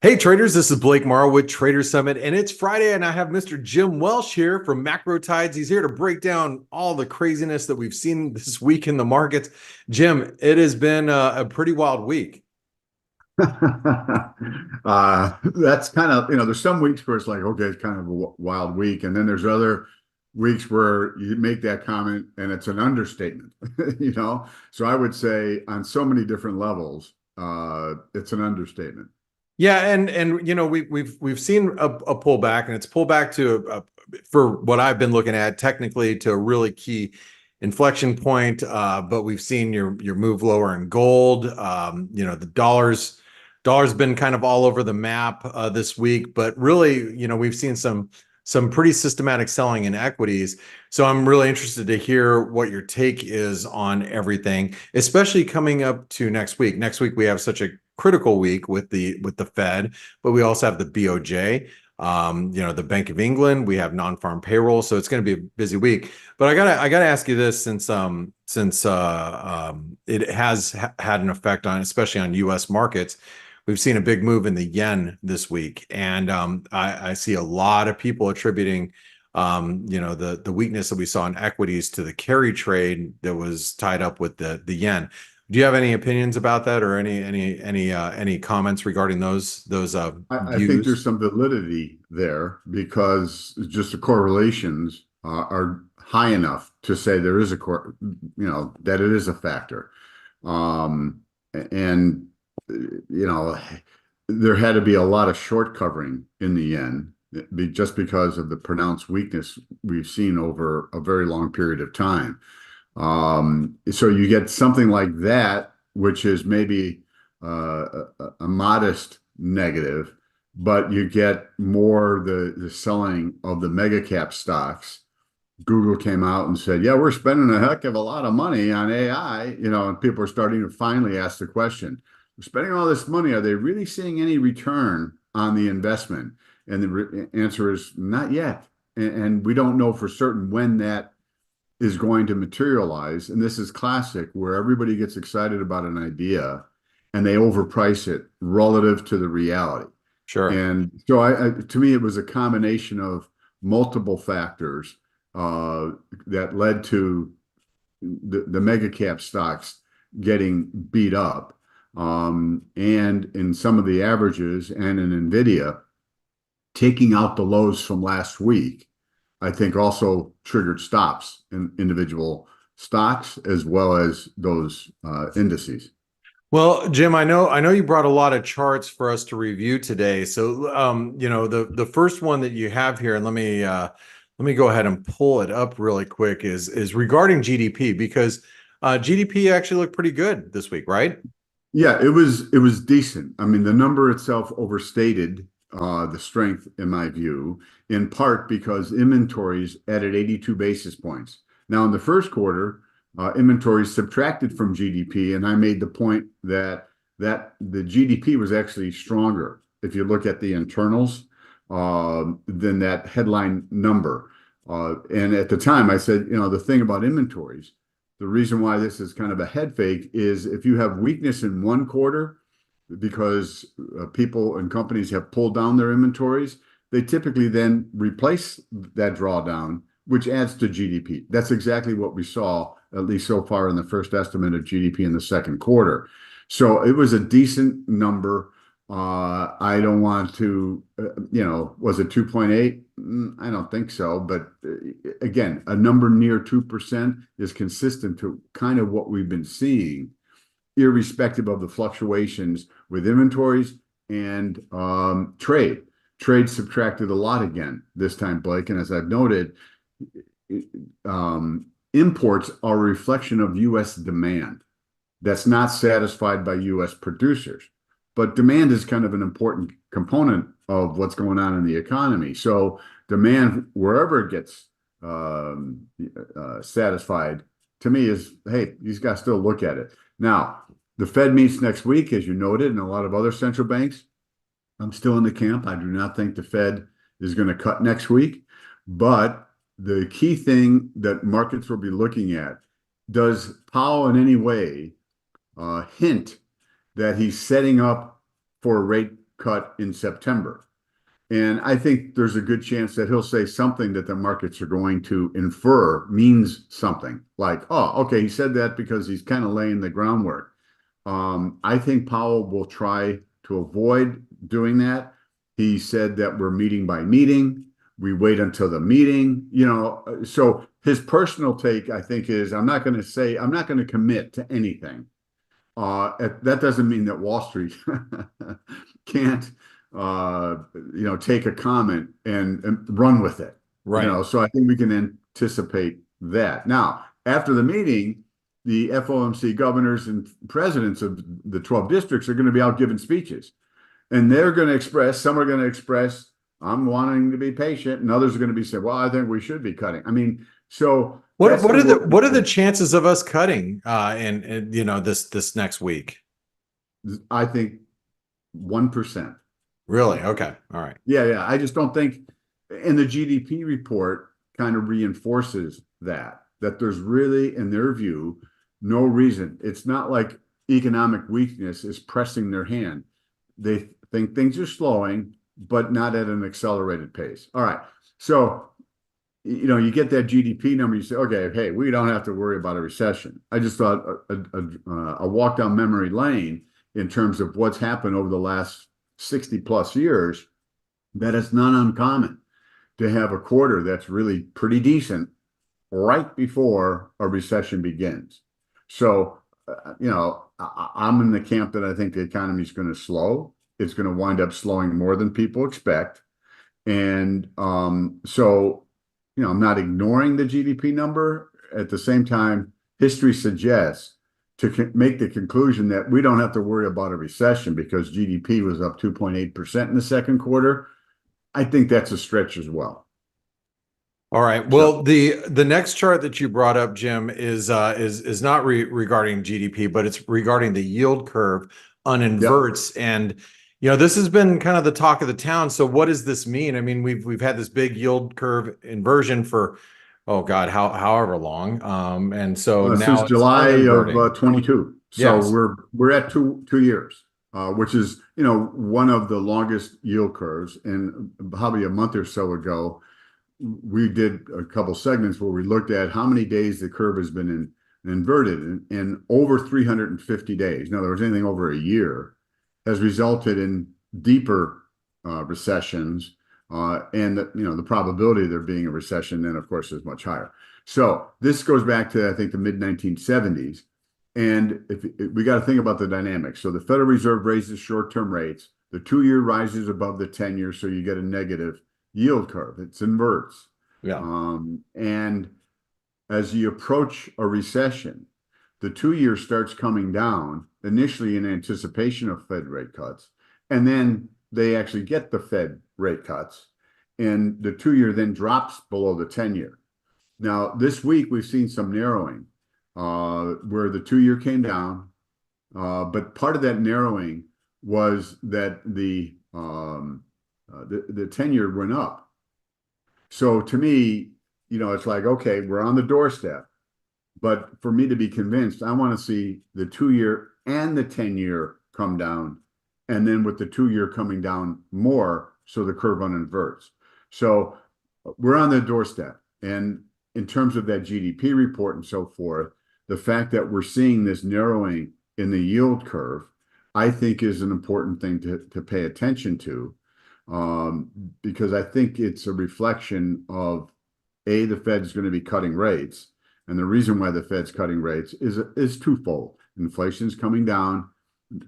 Hey traders, this is Blake Morrow with Trader Summit, and it's Friday, and I have Mr. Jim Welsh here from Macro Tides. He's here to break down all the craziness that we've seen this week in the markets. Jim, it has been a pretty wild week. That's kind of, there's some weeks where it's like, okay, it's kind of a wild week. And then there's other weeks where you make that comment and it's an understatement, you know? So I would say on so many different levels, it's an understatement. Yeah, and we've seen a pullback, and it's pullback to for what I've been looking at technically to a really key inflection point. But we've seen your move lower in gold. The dollar's been kind of all over the map this week, but really, we've seen some pretty systematic selling in equities. So I'm really interested to hear what your take is on everything, especially coming up to next week. Next week we have such a critical week with the Fed, but we also have the BOJ, the Bank of England. We have non-farm payroll, so it's going to be a busy week. But I gotta ask you this, since it has had an effect on, especially on U.S. markets. We've seen a big move in the yen this week, and I see a lot of people attributing, the weakness that we saw in equities to the carry trade that was tied up with the yen. Do you have any opinions about that, or any comments regarding those I think views? there's some validity there because just the correlations are high enough to say there is that it is a factor. And there had to be a lot of short covering in the yen just because of the pronounced weakness we've seen over a very long period of time. So you get something like that, which is maybe a modest negative, but you get more the selling of the mega cap stocks. Google came out and said, yeah, we're spending a heck of a lot of money on AI, and people are starting to finally ask the question, we're spending all this money, are they really seeing any return on the investment? And the answer is not yet. And we don't know for certain when that is going to materialize. And this is classic where everybody gets excited about an idea and they overprice it relative to the reality. Sure. And so to me, it was a combination of multiple factors that led to the mega cap stocks getting beat up. And in some of the averages and in NVIDIA, taking out the lows from last week, I think also triggered stops in individual stocks as well as those indices. Well, Jim, I know you brought a lot of charts for us to review today. So, the first one that you have here, and let me go ahead and pull it up really quick, is regarding GDP, because GDP actually looked pretty good this week, right? Yeah, it was decent. I mean, the number itself overstated the strength in my view, in part because inventories added 82 basis points. Now, in the first quarter, inventories subtracted from GDP, and I made the point that the GDP was actually stronger if you look at the internals than that headline number. And at the time, I said, the thing about inventories, the reason why this is kind of a head fake is if you have weakness in one quarter because people and companies have pulled down their inventories, they typically then replace that drawdown, which adds to GDP. That's exactly what we saw, at least so far in the first estimate of GDP in the second quarter. So it was a decent number. I don't want to, was it 2.8? I don't think so. But again, a number near 2% is consistent to kind of what we've been seeing, irrespective of the fluctuations with inventories and trade. Trade subtracted a lot again this time, Blake. And as I've noted, imports are a reflection of U.S. demand that's not satisfied by U.S. producers. But demand is kind of an important component of what's going on in the economy. So demand, wherever it gets satisfied, to me is, hey, you just got to still look at it. Now, the Fed meets next week, as you noted, and a lot of other central banks. I'm still in the camp. I do not think the Fed is going to cut next week. But the key thing that markets will be looking at, does Powell in any way hint that he's setting up for a rate cut in September. And I think there's a good chance that he'll say something that the markets are going to infer means something like, oh, okay, he said that because he's kind of laying the groundwork. I think Powell will try to avoid doing that. He said that we're meeting by meeting. We wait until the meeting, so his personal take, I think, is I'm not going to commit to anything. That doesn't mean that Wall Street can't, take a comment and run with it. Right. So I think we can anticipate that. Now, after the meeting, the FOMC governors and presidents of the 12 districts are going to be out giving speeches. And they're going to express, some are going to express, I'm wanting to be patient, and others are going to be saying, well, I think we should be cutting. I mean, so what are the chances of us cutting in this next week? I think 1%. Really? Okay. All right. Yeah. I just don't think, and the GDP report kind of reinforces that there's really, in their view, no reason. It's not like economic weakness is pressing their hand. They think things are slowing, but not at an accelerated pace. All right. So, you get that GDP number, you say, okay, hey, we don't have to worry about a recession. I just thought a walk down memory lane in terms of what's happened over the last 60 plus years, that it's not uncommon to have a quarter that's really pretty decent right before a recession begins. So, I'm in the camp that I think the economy is going to slow. It's going to wind up slowing more than people expect. And so, I'm not ignoring the GDP number. At the same time, history suggests to make the conclusion that we don't have to worry about a recession because GDP was up 2.8% in the second quarter. I think that's a stretch as well. All right. Well, the next chart that you brought up, Jim, is not regarding GDP, but it's regarding the yield curve un-inverts. Yep. And this has been kind of the talk of the town. So what does this mean? I mean, we've had this big yield curve inversion for, oh God, however long. And so now since July of 22. So yes. we're at two years, which is one of the longest yield curves. And probably a month or so ago, we did a couple segments where we looked at how many days the curve has been inverted, and over 350 days. In other words, anything over a year has resulted in deeper recessions, and the probability of there being a recession then, of course, is much higher. So this goes back to, I think, the mid 1970s, and we got to think about the dynamics. So the Federal Reserve raises short-term rates, the 2-year rises above the 10-year, so you get a negative yield curve. It's inverts. Yeah. And as you approach a recession, the 2-year starts coming down initially in anticipation of Fed rate cuts, and then they actually get the Fed rate cuts, and the 2-year then drops below the 10-year. Now, this week we've seen some narrowing where the 2-year came down, but part of that narrowing was that the 10-year went up. So to me, it's like, okay, we're on the doorstep. But for me to be convinced, I want to see the 2-year and the 10-year come down. And then with the 2-year coming down more, so the curve uninverts. So we're on the doorstep. And in terms of that GDP report and so forth, the fact that we're seeing this narrowing in the yield curve, I think is an important thing to pay attention to. Because I think it's a reflection of the Fed's going to be cutting rates, and the reason why the Fed's cutting rates is twofold: inflation is coming down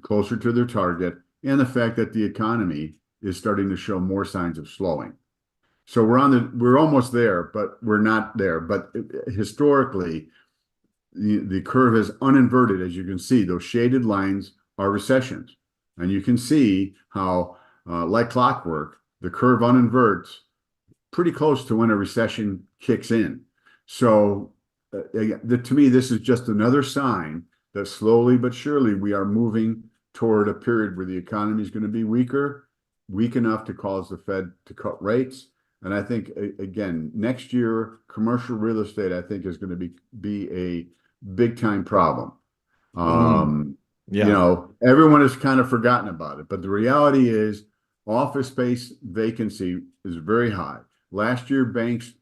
closer to their target, and the fact that the economy is starting to show more signs of slowing. So we're almost there, but we're not there. But historically, the curve has uninverted, as you can see. Those shaded lines are recessions, and you can see how, like clockwork, the curve uninverts pretty close to when a recession kicks in. So to me, this is just another sign that slowly but surely we are moving toward a period where the economy is going to be weak enough to cause the Fed to cut rates. And I think, again, next year, commercial real estate, I think, is going to be a big time problem. Yeah. Everyone has kind of forgotten about it, but the reality is office space vacancy is very high. Last year, banks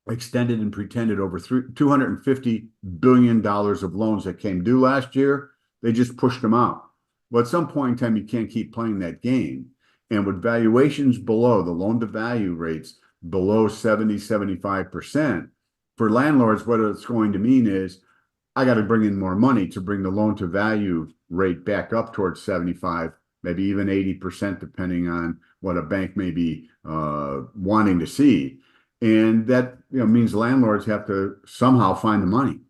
extended and pretended over $250 billion of loans that came due last year. They just pushed them out. Well, at some point in time, you can't keep playing that game. And with valuations below, the loan to value rates below 75%, for landlords, what it's going to mean is I got to bring in more money to bring the loan to value rate back up towards 75, maybe even 80%, depending on what a bank may be wanting to see. And that means landlords have to somehow find the money.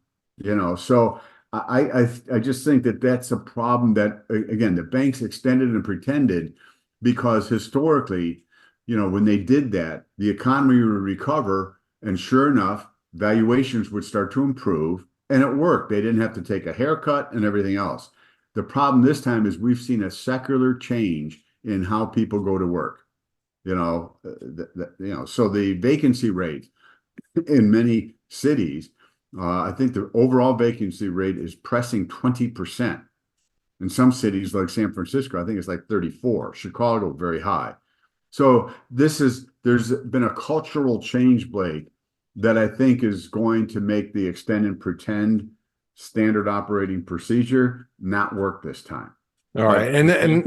So I just think that that's a problem that, again, the banks extended and pretended, because historically, when they did that, the economy would recover, and sure enough, valuations would start to improve, and it worked. They didn't have to take a haircut and everything else. The problem this time is we've seen a secular change in how people go to work. So the vacancy rate in many cities, I think the overall vacancy rate is pressing 20%. In some cities like San Francisco, I think it's like 34. Chicago, very high. So there's been a cultural change, Blake, that I think is going to make the extend and pretend standard operating procedure not work this time. All right.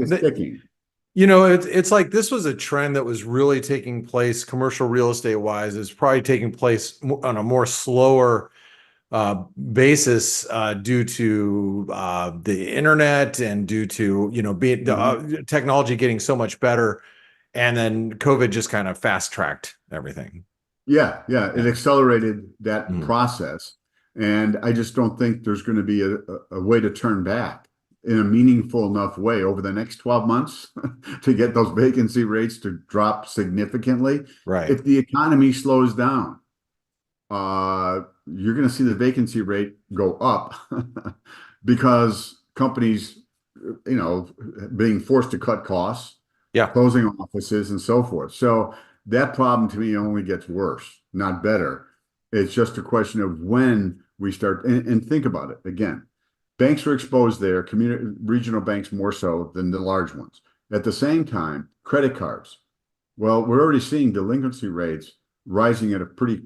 Sticking. It's like this was a trend that was really taking place commercial real estate wise. It's probably taking place on a more slower basis due to the internet and due to technology getting so much better, and then COVID just kind of fast tracked everything. Yeah, it accelerated that process, and I just don't think there's going to be a way to turn back in a meaningful enough way over the next 12 months to get those vacancy rates to drop significantly. Right. If the economy slows down, you're going to see the vacancy rate go up because companies, being forced to cut costs, closing offices and so forth. So that problem to me only gets worse, not better. It's just a question of when we start, and think about it again. Banks are exposed there, regional banks more so than the large ones. At the same time, credit cards. Well, we're already seeing delinquency rates rising at a pretty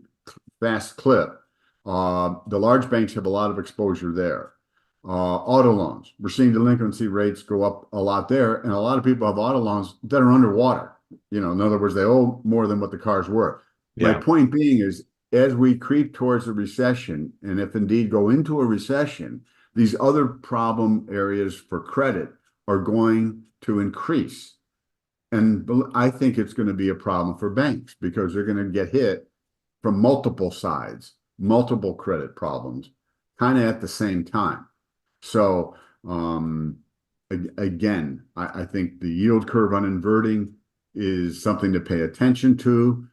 fast clip. The large banks have a lot of exposure there. Auto loans, we're seeing delinquency rates go up a lot there, and a lot of people have auto loans that are underwater. In other words, they owe more than what the car's worth. My point being is, as we creep towards a recession, and if indeed go into a recession, these other problem areas for credit are going to increase. And I think it's going to be a problem for banks because they're going to get hit from multiple sides, multiple credit problems, kind of at the same time. So again, I think the yield curve un-inverting is something to pay attention to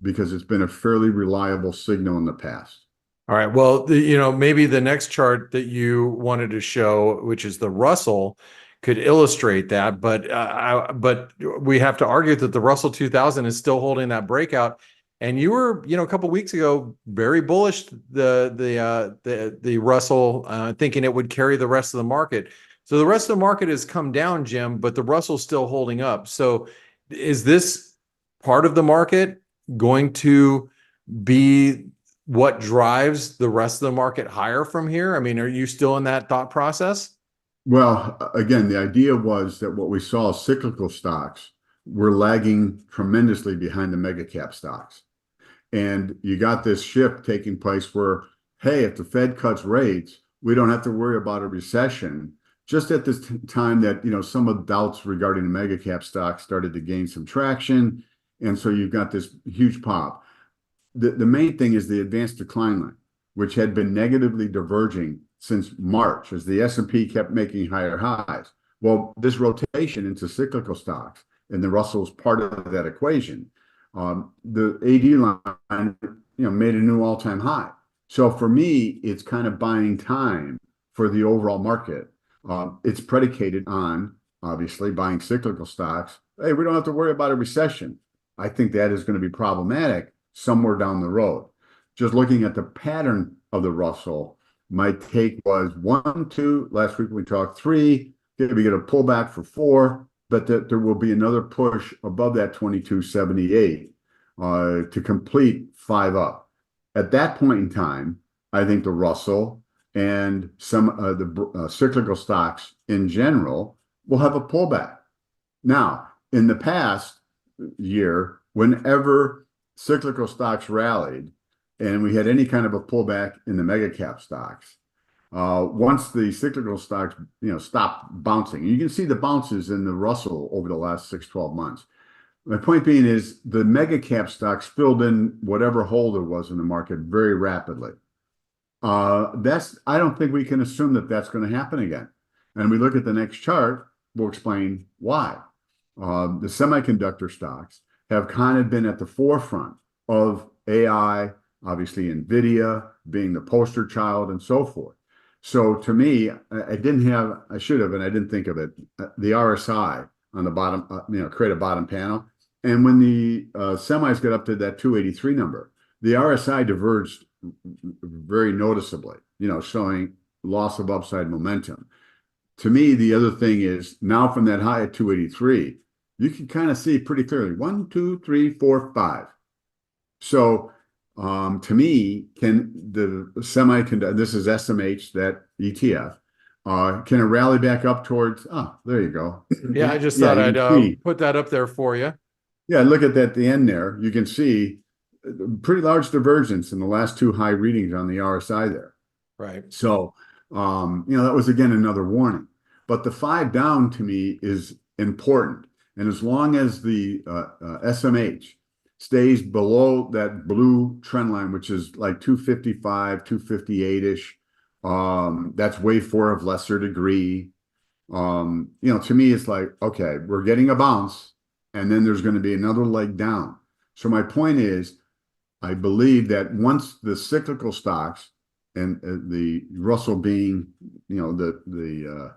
because it's been a fairly reliable signal in the past. All right. Well, maybe the next chart that you wanted to show, which is the Russell, could illustrate that. But we have to argue that the Russell 2000 is still holding that breakout. And you were, a couple of weeks ago, very bullish the Russell, thinking it would carry the rest of the market. So the rest of the market has come down, Jim, but the Russell's still holding up. So is this part of the market going to be what drives the rest of the market higher from here? I mean, are you still in that thought process? Well, again, the idea was that what we saw, cyclical stocks, were lagging tremendously behind the mega cap stocks. And you got this shift taking place where, hey, if the Fed cuts rates, we don't have to worry about a recession. Just at this time that, some of the doubts regarding the mega cap stocks started to gain some traction. And so you've got this huge pop. The main thing is the advanced decline line, which had been negatively diverging since March as the S&P kept making higher highs. Well, this rotation into cyclical stocks, and the Russell's part of that equation, the AD line, made a new all-time high. So for me, it's kind of buying time for the overall market. It's predicated on, obviously, buying cyclical stocks. Hey, we don't have to worry about a recession. I think that is going to be problematic somewhere down the road. Just looking at the pattern of the Russell, My take was 1, 2. Last week we talked 3. We get a pullback for 4, but that there will be another push above that 2278 to complete 5 up. At that point in time, I think the Russell and some of the cyclical stocks in general will have a pullback. Now, in the past year, whenever cyclical stocks rallied and we had any kind of a pullback in the mega cap stocks, once the cyclical stocks, stopped bouncing, you can see the bounces in the Russell over the last 6, 12 months. My point being is the mega cap stocks filled in whatever hole there was in the market very rapidly. I don't think we can assume that that's going to happen again. And we look at the next chart, we'll explain why. The semiconductor stocks have kind of been at the forefront of AI, obviously NVIDIA being the poster child and so forth. So to me, I should have, and I didn't think of it, the RSI on the bottom, create a bottom panel. And when the semis got up to that 283 number, the RSI diverged very noticeably, showing loss of upside momentum. To me, the other thing is now from that high at 283, you can kind of see pretty clearly 1, 2, 3, 4, 5. So to me, can the semiconductor, this is SMH, that ETF, can it rally back up towards, there you go. Yeah, I just thought I'd put that up there for you. Yeah, look at that at the end there. You can see pretty large divergence in the last 2 high readings on the RSI there. Right. So, that was, again, another warning. But the 5 down to me is important. And as long as the SMH stays below that blue trend line, which is like 255, 258-ish, that's wave 4 of lesser degree. To me, it's like, okay, we're getting a bounce, and then there's going to be another leg down. So my point is, I believe that once the cyclical stocks and the Russell being, the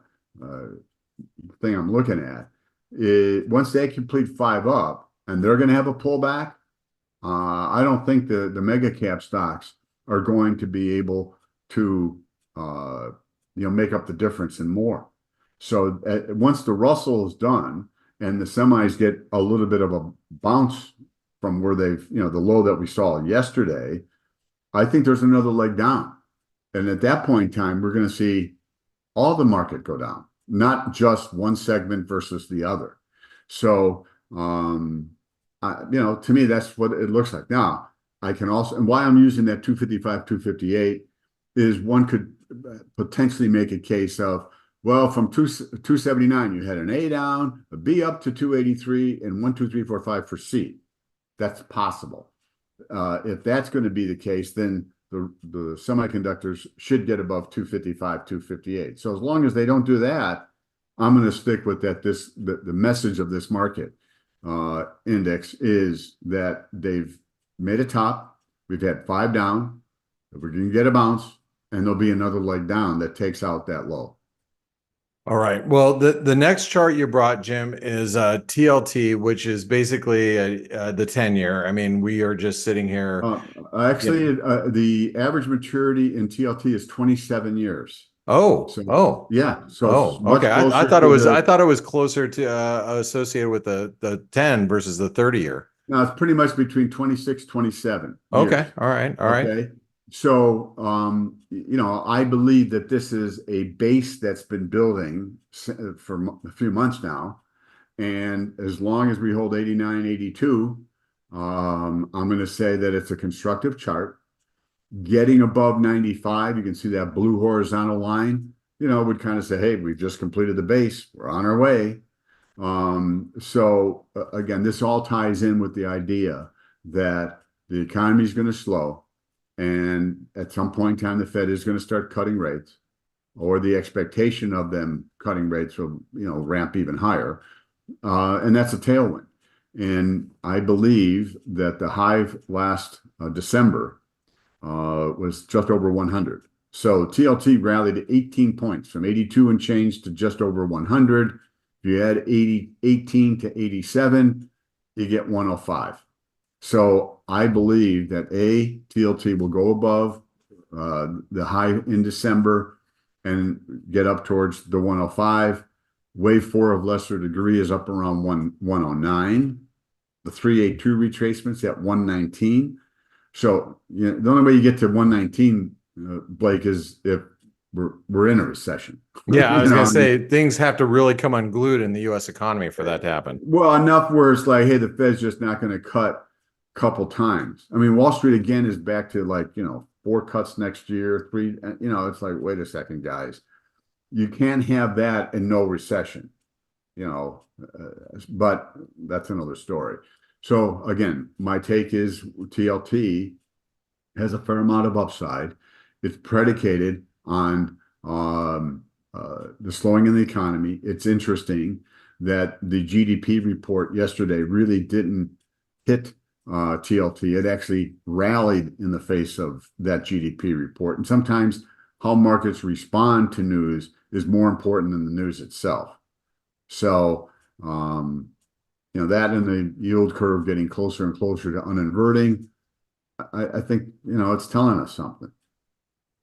thing I'm looking at, once they complete 5 up and they're going to have a pullback, I don't think the mega cap stocks are going to be able to, make up the difference and more. So once the Russell is done and the semis get a little bit of a bounce from where they've, the low that we saw yesterday, I think there's another leg down. And at that point in time, we're going to see all the market go down, not just one segment versus the other. So, to me, that's what it looks like. Now, I can also, and why I'm using that 255, 258 is one could potentially make a case of, well, from 279, you had an A down, a B up to 283, and 1, 2, 3, 4, 5 for C. That's possible. If that's going to be the case, then the semiconductors should get above 255, 258. So as long as they don't do that, I'm going to stick with that. The message of this market index is that they've made a top. We've had 5 down. We're going to get a bounce, and there'll be another leg down that takes out that low. All right. Well, the next chart you brought, Jim, is TLT, which is basically the 10-year. I mean, we are just sitting here. The average maturity in TLT is 27 years. Yeah. So okay. I thought it was closer to associated with the 10 versus the 30-year. No, it's pretty much between 26, 27 Okay. years. All right. Okay. So, I believe that this is a base that's been building for a few months now. And as long as we hold 89, 82, I'm going to say that it's a constructive chart. Getting above 95, you can see that blue horizontal line, would kind of say, hey, we've just completed the base. We're on our way. So again, this all ties in with the idea that the economy is going to slow. And at some point in time, the Fed is going to start cutting rates, or the expectation of them cutting rates will, ramp even higher. And that's a tailwind. And I believe that the high last December was just over 100. So TLT rallied 18 points from 82 and change to just over 100. If you add 18 to 87, you get 105. So I believe that TLT will go above the high in December and get up towards the 105. Wave 4 of lesser degree is up around 109. The 382 retracements at 119. So the only way you get to 119, Blake, is if we're in a recession. Yeah, I was gonna say things have to really come unglued in the U.S. economy for that to happen. Well, enough where it's like, hey, the Fed's just not going to cut a couple times. I mean, Wall Street again is back to like 4 cuts next year, 3. It's like, wait a second, guys, you can't have that and no recession. But that's another story. So again, my take is TLT has a fair amount of upside. It's predicated on the slowing in the economy. It's interesting that the GDP report yesterday really didn't hit TLT. It actually rallied in the face of that GDP report. And sometimes how markets respond to news is more important than the news itself. So, that and the yield curve getting closer and closer to un-inverting, I think, it's telling us something.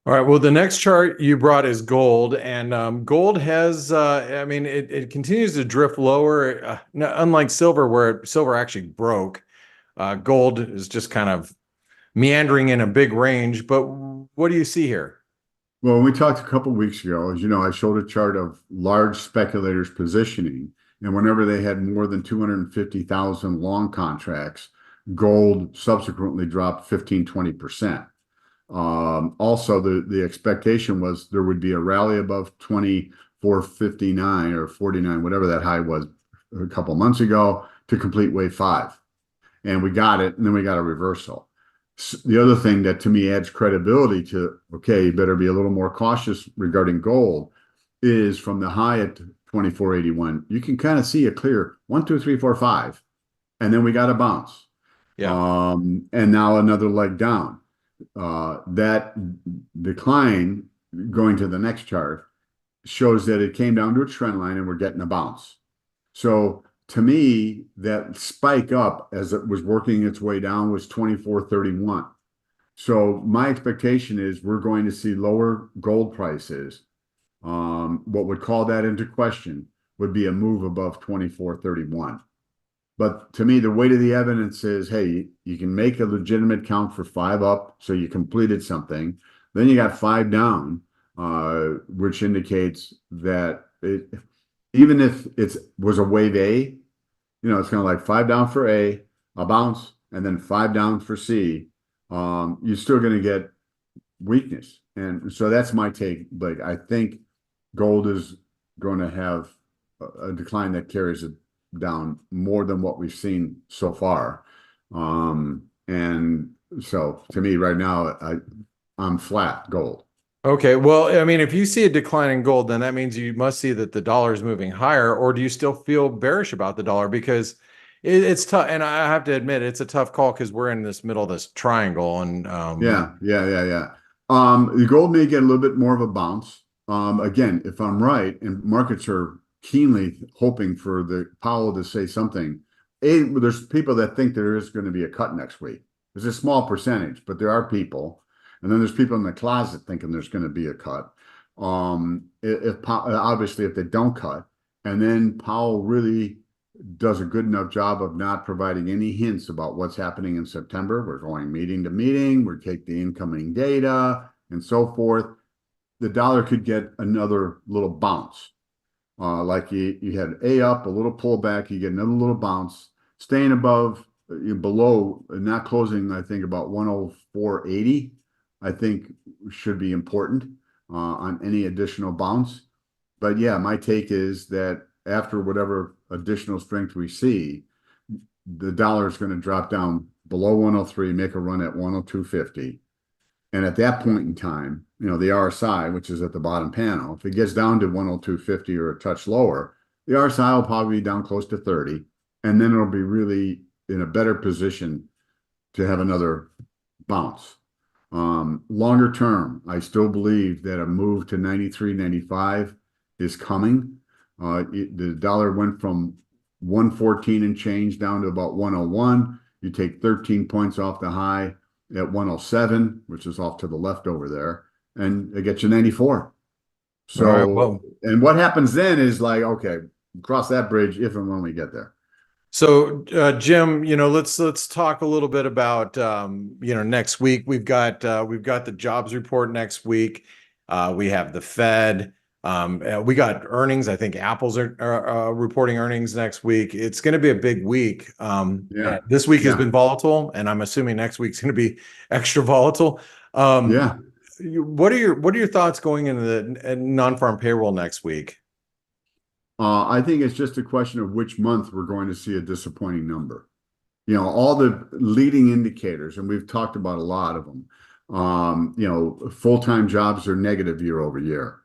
All right. Well, the next chart you brought is gold, and gold has, it continues to drift lower, unlike silver, where silver actually broke. Gold is just kind of meandering in a big range. But what do you see here? Well, we talked a couple of weeks ago, as you know, I showed a chart of large speculators positioning, and whenever they had more than 250,000 long contracts, gold subsequently dropped 15-20%. Also, the expectation was there would be a rally above 24.59 or 49, whatever that high was a couple months ago, to complete wave 5. And we got it, and then we got a reversal. The other thing that to me adds credibility to, okay, you better be a little more cautious regarding gold, is from the high at 24.81, you can kind of see a clear 1, 2, 3, 4, 5, and then we got a bounce. Yeah. And now another leg down. That decline going to the next chart shows that it came down to a trend line and we're getting a bounce. So to me, that spike up as it was working its way down was 24.31. So my expectation is we're going to see lower gold prices. What would call that into question would be a move above 24.31. But to me, the weight of the evidence is, hey, you can make a legitimate count for 5 up, so you completed something. Then you got 5 down, which indicates that even if it was a wave A, it's kind of like 5 down for A, a bounce, and then 5 down for C. You're still going to get weakness. And so that's my take. Like, I think gold is going to have a decline that carries it down more than what we've seen so far. And so to me right now, I'm flat gold. Okay. Well, if you see a decline in gold, then that means you must see that the dollar is moving higher, or do you still feel bearish about the dollar? Because it's tough. And I have to admit, it's a tough call because we're in this middle of this triangle. And yeah. The gold may get a little bit more of a bounce. Again, if I'm right, and markets are keenly hoping for the Powell to say something. There's people that think there is going to be a cut next week. There's a small percentage, but there are people. And then there's people in the closet thinking there's going to be a cut. Obviously, if they don't cut, and then Powell really does a good enough job of not providing any hints about what's happening in September. We're going meeting to meeting. We take the incoming data and so forth. The dollar could get another little bounce. Like you had A up, a little pullback, you get another little bounce, staying above, below, not closing, I think about 104.80, I think should be important on any additional bounce. But yeah, my take is that after whatever additional strength we see, the dollar is going to drop down below 103, make a run at 102.50. And at that point in time, the RSI, which is at the bottom panel, if it gets down to 102.50 or a touch lower, the RSI will probably be down close to 30. And then it'll be really in a better position to have another bounce. Longer term, I still believe that a move to 93.95 is coming. The dollar went from 114 and change down to about 101. You take 13 points off the high. at 107, which is off to the left over there, and it gets you 94. All right. So, Well, and what happens then is like, okay, cross that bridge if and when we get there. so Jim, let's talk a little bit about next week. We've got the jobs report next week. We have the Fed. We got earnings. I think Apple's are reporting earnings next week. It's going to be a big week. Yeah. This week has Yeah. been volatile, and I'm assuming next week's going to be extra volatile. Yeah. What are your thoughts going into the non-farm payroll next week? I think it's just a question of which month we're going to see a disappointing number. All the leading indicators, and we've talked about a lot of them. Full-time jobs are negative year over year.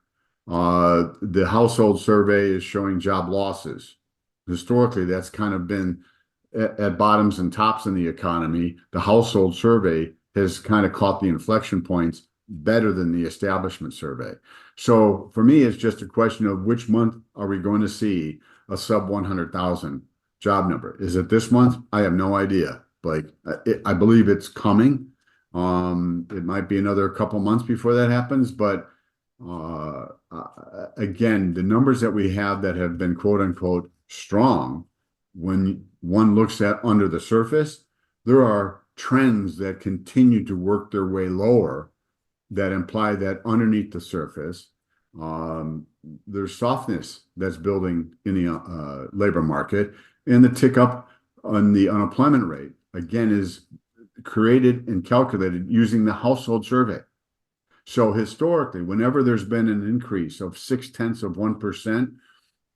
The household survey is showing job losses. Historically, that's kind of been at bottoms and tops in the economy. The household survey has kind of caught the inflection points better than the establishment survey. So for me, it's just a question of which month are we going to see a sub 100,000 job number? Is it this month? I have no idea. Like, I believe it's coming. It might be another couple months before that happens, but again, the numbers that we have that have been quote unquote strong, when one looks at under the surface, there are trends that continue to work their way lower that imply that underneath the surface, there's softness that's building in the labor market, and the tick up on the unemployment rate, again, is created and calculated using the household survey. So historically, whenever there's been an increase of 0.6%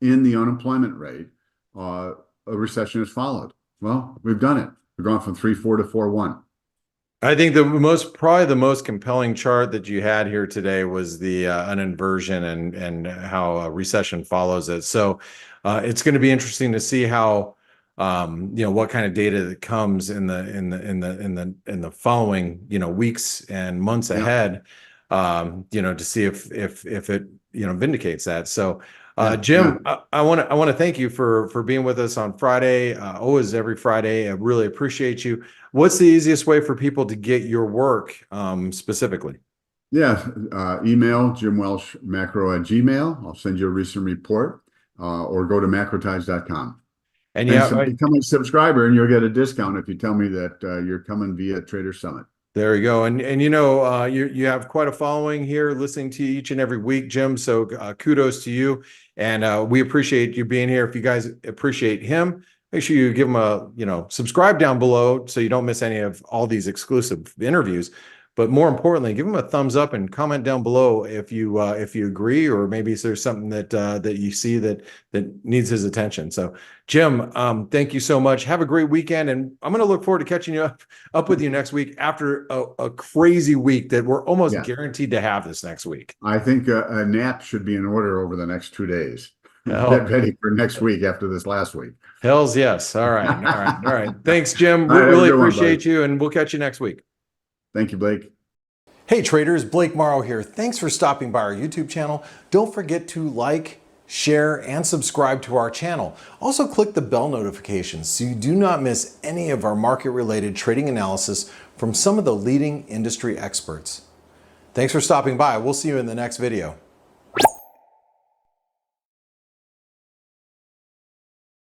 in the unemployment rate, a recession has followed. Well, we've done it. We've gone from 3.4 to 4.1. I think probably the most compelling chart that you had here today was the un-inversion and how a recession follows it. So it's going to be interesting to see how what kind of data that comes in the following weeks and months ahead. To see if it vindicates that. So Jim, I want to thank you for being with us on Friday. Always every Friday. I really appreciate you. What's the easiest way for people to get your work specifically? Yeah, email Jim Welsh Macro at Gmail. I'll send you a recent report, or go to macrotides.com. And become a subscriber, and you'll get a discount if you tell me that you're coming via Trader Summit. There you go. And you have quite a following here listening to you each and every week, Jim. So kudos to you. And we appreciate you being here. If you guys appreciate him, make sure you give him a, subscribe down below so you don't miss any of all these exclusive interviews. But more importantly, give him a thumbs up and comment down below if you agree, or maybe there's something that you see that needs his attention. So, Jim, thank you so much. Have a great weekend, and I'm going to look forward to catching you up with you next week after a crazy week that we're almost guaranteed to have this next week. I think a nap should be in order over the next 2 days. Get ready for next week after this last week. Hells yes. All right. Thanks, Jim. We really appreciate you, and we'll catch you next week. Thank you, Blake. Hey traders, Blake Morrow here. Thanks for stopping by our YouTube channel. Don't forget to like, share, and subscribe to our channel. Also click the bell notifications so you do not miss any of our market-related trading analysis from some of the leading industry experts. Thanks for stopping by. We'll see you in the next video.